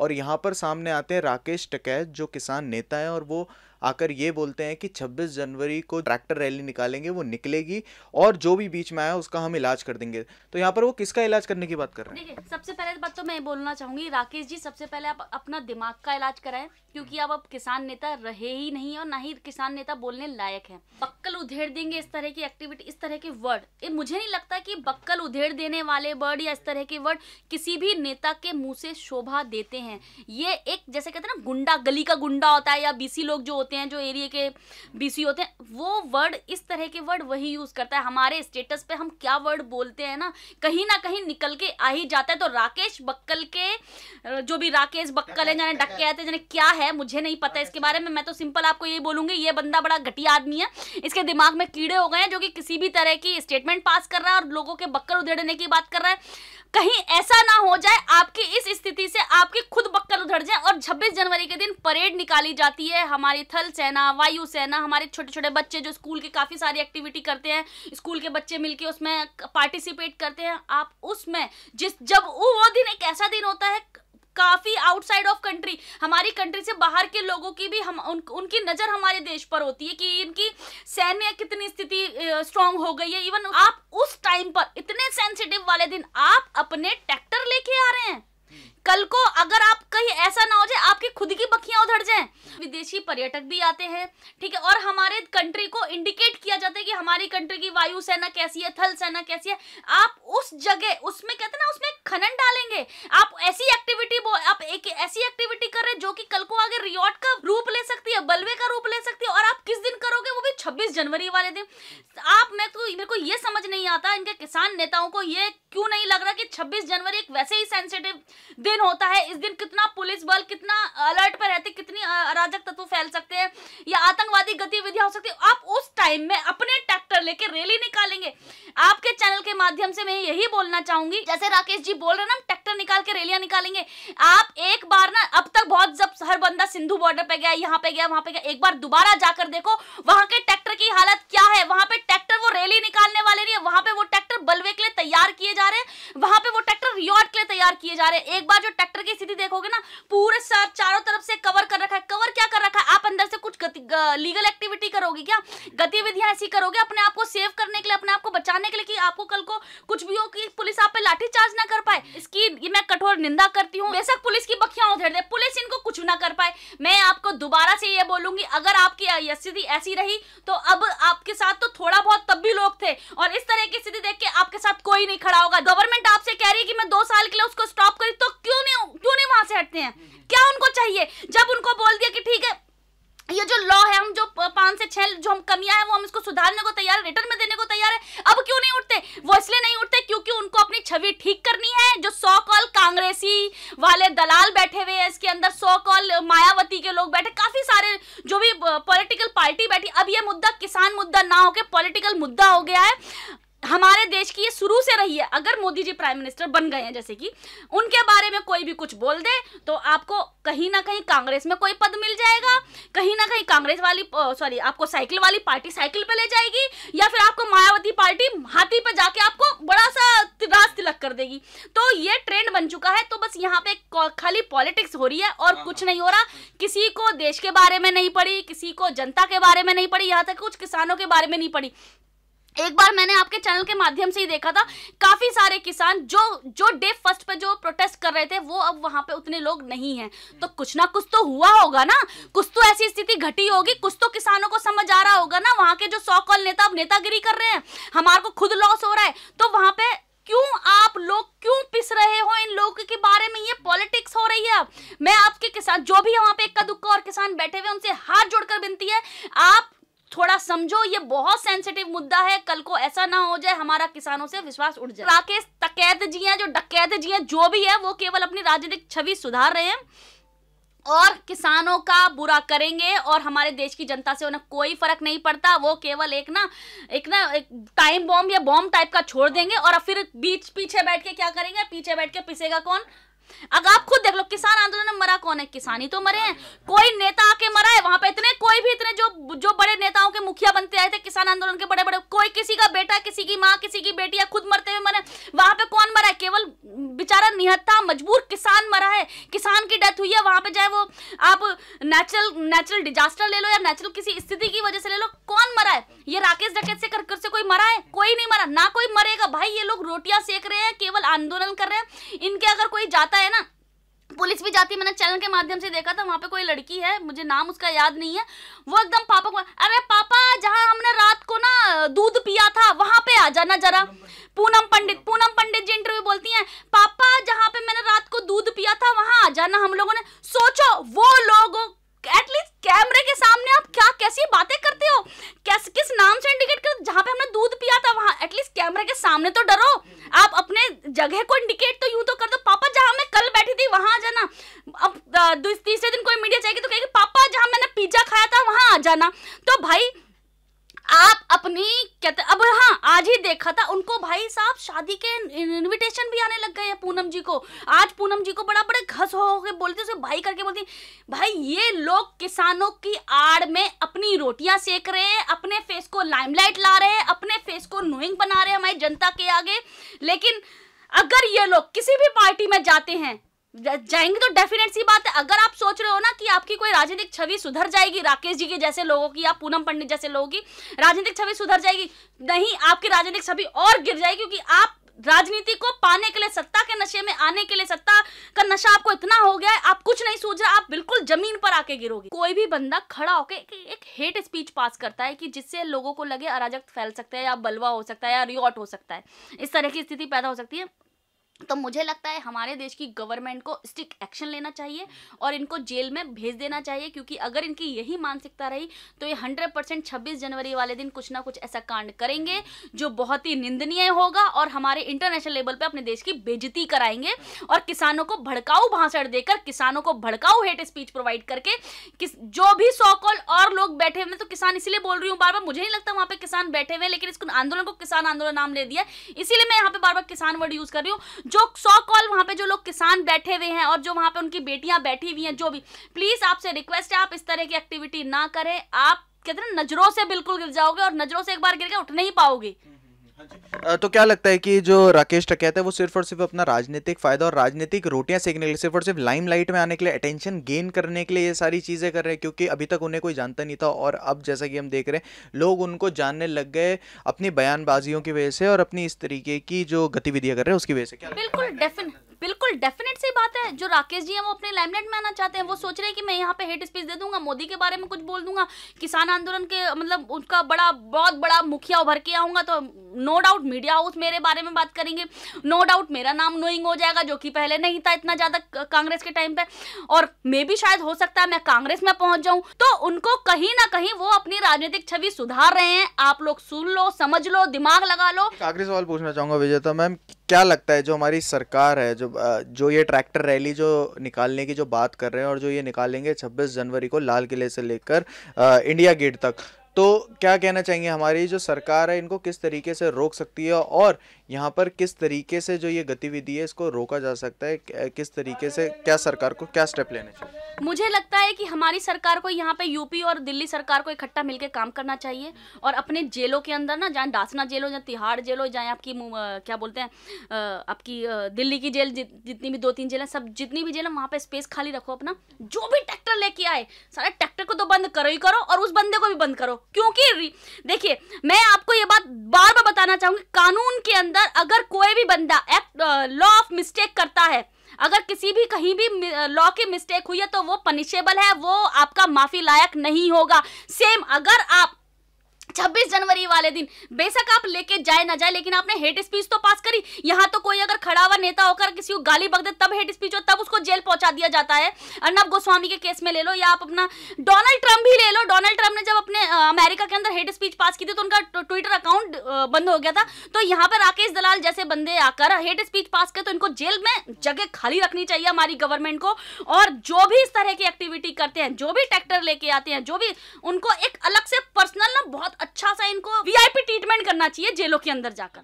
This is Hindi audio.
और यहाँ पर सामने आते हैं राकेश टिकैत जो किसान नेता है, और वो आकर ये बोलते हैं कि 26 जनवरी को ट्रैक्टर रैली निकालेंगे, वो निकलेगी और जो भी बीच में आया उसका हम इलाज कर देंगे। तो यहाँ पर वो किसका इलाज करने की बात कर रहे हैं? देखिए, सबसे पहले बात तो मैं बोलना चाहूंगी राकेश जी, सबसे पहले आप अपना दिमाग का इलाज कराएं, क्योंकि अब किसान नेता रहे ही नहीं और ना ही किसान नेता बोलने लायक है। बक्कल उधेड़ देंगे, इस तरह की एक्टिविटी, इस तरह के वर्ड, ये मुझे नहीं लगता कि बक्कल उधेड़ देने वाले वर्ड या इस तरह के वर्ड किसी भी नेता के मुंह से शोभा देते हैं। ये एक जैसे कहते हैं ना गुंडा, गली का गुंडा होता है, या बीसी लोग जो होते हैं, जो एरिया के बीसी होते हैं, वो वर्ड, इस तरह के वर्ड वही यूज करता है। हमारे स्टेटस पे हम क्या वर्ड बोलते हैं ना कहीं निकल के आ ही जाता है। तो राकेश बक्कल के, जो भी राकेश बक्कल है, जाने डकैत है, जाने क्या है, मुझे नहीं पता इसके बारे में। मैं तो सिंपल आपको ये बोलूंगी, ये बंदा बड़ा घटिया आदमी है, इसके दिमाग में कीड़े हो गए हैं, जो कि किसी भी तरह की स्टेटमेंट पास कर रहा है और लोगों के बक्कल उधेड़ने की बात कर रहा है। कहीं ऐसा ना हो जाए आपकी इस स्थिति से आपके खुद बक्कल उधड़ जाए। और 26 जनवरी के दिन परेड निकाली जाती है, हमारी थल सेना, वायु सेना, हमारे छोटे छोटे बच्चे जो स्कूल के काफी सारी एक्टिविटी करते हैं, स्कूल के बच्चे मिलके उसमें पार्टिसिपेट करते हैं। आप उसमें जब वो दिन एक ऐसा दिन होता है, काफी आउटसाइड ऑफ कंट्री, हमारी कंट्री से बाहर के लोगों की भी उनकी नजर हमारे देश पर होती है कि इनकी सैन्य कितनी स्थिति स्ट्रांग हो गई है। इवन आप उस टाइम पर इतने सेंसिटिव वाले दिन आप अपने ट्रैक्टर लेके आ रहे हैं। कल को अगर आप कहीं ऐसा ना हो जाए आपकी खुद की बखियां उधड़ जाएं, विदेशी पर्यटक भी आते हैं, ठीक है, और हमारे कंट्री को इंडिकेट किया जाता है कि हमारी कंट्री की वायु सेना कैसी है, थल सेना कैसी है। आप उस जगह, उसमें कहते हैं ना, उसमें खनन डालेंगे, आप ऐसी एक्टिविटी, आप एक ऐसी एक्टिविटी कर रहे हैं जो कि कल को आगे रियॉट का रूप ले सकती है, बलवे का रूप ले सकती है, और आप किस दिन करोगे, वो भी 26 जनवरी वाले दिन। आप मेरे को ये समझ नहीं आता इनके किसान नेताओं को ये क्यों नहीं लग रहा कि 26 जनवरी एक वैसे ही सेंसिटिव दिन होता है। इस दिन कितना पुलिस बल कितना अलर्ट पर रहते, कितनी अराजक तत्व फैल सकते हैं या आतंकवादी गतिविधियां हो सकती है। आप उस टाइम में अपने ट्रैक्टर लेके रैली निकालेंगे। आपके चैनल के माध्यम से मैं यही बोलना चाहूंगी, जैसे राकेश जी बोल रहे हैं ना, हम ट्रैक्टर निकाल के रैलियां निकालेंगे। आप एक बार ना, अब तक बहुत जब हर बंदा सिंधु बॉर्डर पे गया, यहाँ पे गया, वहां पे गया, एक बार दोबारा जाकर देखो वहां के ट्रैक्टर की हालत क्या है। वहां पे ट्रैक्टर वो रैली निकालने वाले नहीं है, वहां पे वो ट्रैक्टर बलवे के लिए तैयार किए जा रहे हैं, वहां पे वो ट्रैक्टर रियॉट के लिए तैयार किए जा रहे हैं। एक बार जो ट्रैक्टर की स्थिति देखोगे ना, पूरे चारों तरफ से कवर कर रखा है। कवर क्या कर रखा है? आप अंदर से कुछ लीगल एक्टिविटी करोगे क्या? गतिविधियां ऐसी करोगे अपने आप को सेव करने के लिए, अपने आप को बचाने के लिए, कि आपको कल को कुछ भी हो कि पुलिस आप पे लाठी चार्ज ना कर पाए। इसकी ये मैं कठोर निंदा करती हूँ। बेशक पुलिस की बखियां उधेड़ दे, पुलिस इनको कुछ ना कर पाए। मैं आपको दोबारा से ये बोलूंगी, अगर आपकी स्थिति ऐसी रही तो अब आपके साथ तो थोड़ा बहुत तब भी लोग थे, और इस तरह की स्थिति देख के आपके साथ कोई नहीं खड़ा होगा। गवर्नमेंट आपसे कह रही है कि मैं 2 साल के लिए उसको स्टॉप करी, तो क्यों नहीं वहां से हटते हैं? क्या उनको चाहिए? जब उनको बोल दिया कि ठीक है, ये जो लॉ है, हम जो 5 से 6 जो हम कमियां हैं वो हम इसको सुधारने को तैयार है, रिटर्न में देने को तैयार है, अब क्यों नहीं उठते? वो इसलिए नहीं उठते क्योंकि उनको अपनी छवि ठीक करनी है। जो सो कॉल कांग्रेसी वाले दलाल बैठे हुए हैं इसके अंदर, सो कॉल मायावती के लोग बैठे, काफी सारे जो भी पॉलिटिकल पार्टी बैठी, अब ये मुद्दा किसान मुद्दा ना होके पॉलिटिकल मुद्दा हो गया है। हमारे देश की ये शुरू से रही है। अगर मोदी जी प्राइम मिनिस्टर बन गए हैं, जैसे कि उनके बारे में कोई भी कुछ बोल दे, तो आपको कहीं ना कहीं कांग्रेस में कोई पद मिल जाएगा, कहीं ना कहीं कांग्रेस वाली आपको साइकिल वाली पार्टी साइकिल पे ले जाएगी, या फिर आपको मायावती पार्टी हाथी पे जाके आपको बड़ा सा राज तिलक कर देगी। तो ये ट्रेंड बन चुका है। तो बस यहाँ पे खाली पॉलिटिक्स हो रही है और कुछ नहीं हो रहा। किसी को देश के बारे में नहीं पड़ी, किसी को जनता के बारे में नहीं पड़ी, यहाँ तक कुछ किसानों के बारे में नहीं पड़ी। एक बार मैंने आपके चैनल के माध्यम से ही देखा था, काफी सारे किसान जो डे फर्स्ट पे जो प्रोटेस्ट कर रहे थे, वो अब वहां पे उतने लोग नहीं हैं। तो कुछ ना कुछ तो हुआ होगा ना, कुछ तो ऐसी स्थिति घटी होगी, कुछ तो किसानों को समझ आ रहा होगा ना। वहां के जो सो कॉल नेता अब नेतागिरी कर रहे हैं, हमारे को खुद लॉस हो रहा है, तो वहां पे क्यों आप लोग क्यों पिस रहे हो इन लोगों के बारे में? ये पॉलिटिक्स हो रही है। अब मैं आपके किसान जो भी वहां पे इक्का दुक्का और किसान बैठे हुए, उनसे हाथ जोड़कर विनती है, आप थोड़ा समझो, ये बहुत सेंसिटिव मुद्दा है। कल को ऐसा ना हो जाए हमारा किसानों से विश्वास उठ जाए। राकेश टिकैत जी हैं, जो डकैत जी हैं, जो भी है, वो केवल अपनी राजनीतिक छवि सुधार रहे हैं और किसानों का बुरा करेंगे, और हमारे देश की जनता से उन्हें कोई फर्क नहीं पड़ता। वो केवल एक टाइम बॉम्ब या बॉम्ब टाइप का छोड़ देंगे, और फिर पीछे बैठ के क्या करेंगे? पीछे बैठ के पिसेगा कौन? अगर आप खुद देख लो, किसान आंदोलन में मरा कौन? कौन है? किसान ही तो मरे हैं। कोई नेता आके मरा है वहां पे? इतने कोई भी इतने जो बड़े नेताओं के मुखिया बनते आए थे किसान आंदोलन के, बड़े बड़े, कोई किसी का बेटा, किसी की माँ, किसी की बेटी या खुद मरते हुए मरे, वहां पे कौन मरा है? केवल बेचारा निहत्था मजबूर किसान मरा है, किसान की डेथ हुई है वहां पे। चाहे वो आप नेचुरल डिजास्टर ले लो या नेचुरल किसी स्थिति की वजह से ले लो, कौन मरा है? ये राकेश डकैत से कर से कोई मरा है? कोई नहीं मरा, ना कोई मरेगा भाई। ये लोग रोटियां सेक रहे हैं, केवल आंदोलन कर रहे हैं। इनके अगर कोई जाता है ना, पुलिस भी जाती है, मैंने चैनल के माध्यम से देखा था, वहां पे कोई लड़की है, मुझे नाम उसका याद नहीं है, वो एकदम पापा को, अरे पापा जहां हमने रात को ना दूध पिया था वहां पे आ जाना जरा। पूनम पंडित जी इंटरव्यू बोलती हैं, पापा जहां पे मैंने रात को दूध पिया था वहां आ जाना। हम लोगों ने सोचो, वो लोगों एटलीस्ट कैमरे के सामने आप क्या कैसी बातें करते हो, किस नाम से इंडिकेट कर, जहां पे हमने दूध पिया था वहां एटलीस्ट कैमरे के सामने तो डरो। आप अपने जगह को इंडिकेट तो यूं तो कर दो, पापा जहां मैं कल बैठी थी वहां आ जाना। अब तीसरे दिन कोई मीडिया जाएगी तो कहेगी पापा जहां मैंने पिज्जा खाया था वहां आ जाना। तो भाई आप अपनी कहते, अब हाँ आज ही देखा था उनको भाई साहब शादी के इनविटेशन भी आने लग गए हैं पूनम जी को। आज पूनम जी को बड़ा बड़े घस हो के बोलते, उसे भाई करके बोलती। भाई ये लोग किसानों की आड़ में अपनी रोटियां सेक रहे हैं, अपने फेस को लाइमलाइट ला रहे हैं, अपने फेस को नोइंग बना रहे हैं हमारी जनता के आगे। लेकिन अगर ये लोग किसी भी पार्टी में जाते हैं, जाएंगे तो डेफिनेट सी बात है, अगर आप सोच रहे हो ना कि आपकी कोई राजनीतिक छवि सुधर जाएगी राकेश जी के जैसे लोगों की या पूनम पंडित जैसे लोगों की राजनीतिक छवि सुधर जाएगी, नहीं, आपकी राजनीतिक छवि और गिर जाएगी। क्योंकि आप राजनीति को पाने के लिए, सत्ता के नशे में आने के लिए, सत्ता का नशा आपको इतना हो गया है, आप कुछ नहीं सूझ रहा, आप बिल्कुल जमीन पर आके गिरोगे। कोई भी बंदा खड़ा होके एक हेट स्पीच पास करता है कि जिससे लोगों को लगे अराजक फैल सकता है या बलवा हो सकता है या रियॉट हो सकता है, इस तरह की स्थिति पैदा हो सकती है। तो मुझे लगता है हमारे देश की गवर्नमेंट को स्ट्रिक्ट एक्शन लेना चाहिए और इनको जेल में भेज देना चाहिए। क्योंकि अगर इनकी यही मानसिकता रही तो ये 100% 26 जनवरी वाले दिन कुछ ना कुछ ऐसा कांड करेंगे जो बहुत ही निंदनीय होगा और हमारे इंटरनेशनल लेवल पे अपने देश की बेइज्जती कराएंगे। और किसानों को भड़काऊ भाषण देकर, किसानों को भड़काऊ हेट स्पीच प्रोवाइड करके, जो भी सो कॉल और लोग बैठे हुए, तो किसान इसलिए बोल रही हूँ बार बार, मुझे नहीं लगता वहां पे किसान बैठे हुए, लेकिन इस आंदोलन को किसान आंदोलन नाम ले दिया, इसीलिए मैं यहाँ पे बार बार किसान वर्ड यूज कर रही हूँ। जो सो कॉल वहां पे जो लोग किसान बैठे हुए हैं और जो वहां पे उनकी बेटियां बैठी हुई हैं, जो भी, प्लीज आपसे रिक्वेस्ट है आप इस तरह की एक्टिविटी ना करें। आप कहते हैं नजरों से बिल्कुल गिर जाओगे और नजरों से एक बार गिर के उठ नहीं पाओगे। तो क्या लगता है कि जो राकेश टकैत है वो सिर्फ और सिर्फ अपना राजनीतिक फायदा और राजनीतिक रोटियां सेकने के लिए, सिर्फ और सिर्फ लाइमलाइट में आने के लिए, अटेंशन गेन करने के लिए ये सारी चीजें कर रहे हैं? क्योंकि अभी तक उन्हें कोई जानता नहीं था और अब जैसा कि हम देख रहे हैं लोग उनको जानने लग गए अपनी बयानबाजियों की वजह से और अपनी इस तरीके की जो गतिविधियां कर रहे हैं उसकी वजह से। क्या बिल्कुल डेफिनेट सी बात है, जो राकेश जी हैं वो अपने लाइमलाइट में आना चाहते हैं। वो सोच रहे हैं कि मैं यहाँ पे हेट स्पीच दे दूंगा, मोदी के बारे में कुछ बोल दूंगा, किसान आंदोलन के मतलब उसका बहुत बड़ा मुखिया उभर के आऊंगा तो नो डाउट मीडिया हाउस मेरे बारे में बात करेंगे, नो डाउट मेरा नाम नोइंग हो जाएगा, जो कि पहले नहीं था इतना ज्यादा कांग्रेस के टाइम पे, और मे भी शायद हो सकता है मैं कांग्रेस में पहुंच जाऊं। तो उनको कहीं ना कहीं वो अपनी राजनीतिक छवि सुधार रहे हैं। आप लोग सुन लो, समझ लो, दिमाग लगा लो। आखिरी सवाल पूछना चाहूंगा विजेता मैम, क्या लगता है जो हमारी सरकार है, जो ये ट्रैक्टर रैली जो निकालने की जो बात कर रहे हैं और जो ये निकालेंगे 26 जनवरी को लाल किले से लेकर इंडिया गेट तक, तो क्या कहना चाहेंगे हमारी जो सरकार है इनको किस तरीके से रोक सकती है और यहाँ पर किस तरीके से जो ये गतिविधि है इसको रोका जा सकता है? किस तरीके से क्या सरकार को क्या स्टेप लेने चाहिए? मुझे लगता है कि हमारी सरकार को यहाँ पे यूपी और दिल्ली सरकार को इकट्ठा मिलकर काम करना चाहिए और अपने जेलों के अंदर ना, जहाँ डासना जेल हो, जहाँ तिहाड़ जेल हो, जहाँ आपकी क्या बोलते हैं आपकी दिल्ली की जेल, जितनी भी 2-3 जेल है, सब जितनी भी जेल है वहाँ पे स्पेस खाली रखो अपना। जो भी ट्रैक्टर लेके आए सारे ट्रैक्टर को तो बंद करो ही करो और उस बंदे को भी बंद करो। क्योंकि देखिए मैं आपको ये बात बार बार बताना चाहूंगी, कानून के अंदर अगर कोई भी बंदा लॉ ऑफ मिस्टेक करता है, अगर किसी भी कहीं भी लॉ की मिस्टेक हुई है तो वो पनिशेबल है, वो आपका माफी लायक नहीं होगा। सेम अगर आप 26 जनवरी वाले दिन बेशक आप लेके जाए ना जाए, लेकिन आपने हेट स्पीच तो पास करी। यहाँ तो कोई अगर खड़ा हुआ नेता होकर किसी को गाली बक दे तब हेट स्पीच हो, तब उसको जेल पहुंचा दिया जाता है। अर्नब गोस्वामी के केस में ले लो या आप अपना डोनाल्ड ट्रंप भी ले लो। डोनाल्ड ट्रंप ने जब अपने अमेरिका के अंदर हेट स्पीच पास की थी तो उनका ट्विटर अकाउंट बंद हो गया था। तो यहाँ पर राकेश दलाल जैसे बंदे आकर हेट स्पीच पास करे तो इनको जेल में जगह खाली रखनी चाहिए हमारी गवर्नमेंट को। और जो भी इस तरह की एक्टिविटी करते हैं, जो भी ट्रैक्टर लेके आते हैं, जो भी, उनको एक अलग से पर्सनल ना बहुत अच्छा सा इनको वीआईपी ट्रीटमेंट करना चाहिए जेलों के अंदर जाकर।